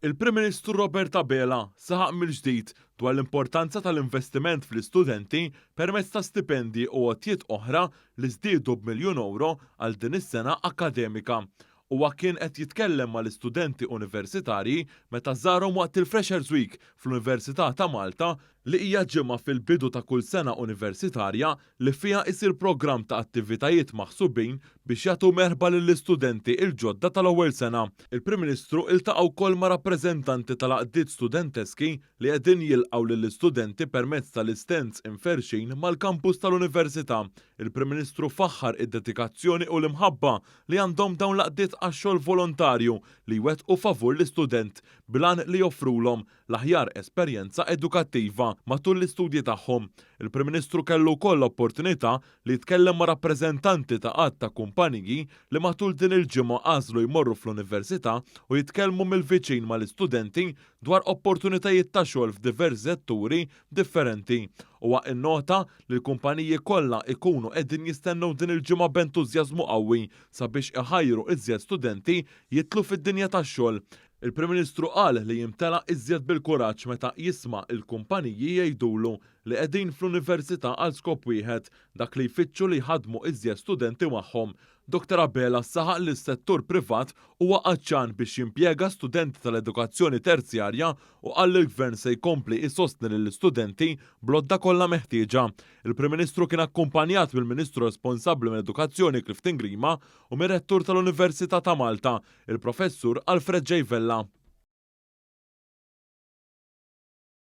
Il-Prim Ministru Robert Abela saħaq mill-ġdid dwar l-importanza tal-investiment fl-istudenti permezz ta' stipendji u għotjiet oħra li żdiedu b'1,000,000 għal din is-sena akademika. Huwa kien qed jitkellem mal-istudenti universitarji meta żarhom waqt il-Freshers Week fl-Università ta' Malta li hija ġimgħa fil-bidu ta' kull sena universitarja li fiha isir programm ta' attivitajiet maħsubin biex jagħtu merħba lill-istudenti il-ġodda tal-ewwel sena. Il-Prim Ministru iltaqgħu wkoll ma' rappreżentanti tal-għaqdiet studenteski li qegħdin jilqgħu lill-istudenti permezz tal-istends inferxin mal-kampus tal-Università. Il-Prim Ministru faħħar id-dedikazzjoni u l-imħabba li għandhom dawn l-għaqdiet għax-xogħol volontarju li jwettqu favur l-istudent bilan li joffrulhom l-aħjar esperjenza edukattiva matul l-istudji tagħhom. Il-Prim Ministru kellu wkoll l-opportunità li jitkellem ma' rappreżentanti ta' qatt ta' kumpaniji li matul din il-ġimgħa għażlu jmorru fl-università u jitkellmu mill-viċin mal-istudenti dwar opportunitajiet ta' xogħol f'diversi setturi differenti. Huwa innota li l-kumpaniji kollha ikunu qegħdin jistennew din il-ġimgħa b'entużjażmu qawwi sabiex iħajru iżjed studenti jitlu fid-dinja tax-xogħol. Il-Prim Ministru qal li jimtela iżjed bil-kuraġġ meta jisma' il-kumpaniji jgħidulu li qegħdin fl-università għal skop wieħed dak li jfittxu li jħaddmu iżjed studenti magħhom. Dr. Abela saħaq li s-settur privat huwa qaċċan biex jimpjega studenti tal-edukazzjoni terzjarja u qal li l-Gvern se jkompli jsostni lill-istudenti blodda kollha meħtieġa. Il-Prim Ministru kien akkumpanjat mill-Ministru responsabbli mill-Edukazzjoni Clifton Grima u mir-Rettur tal-Università ta' Malta, il-Professur Alfred J. Vella.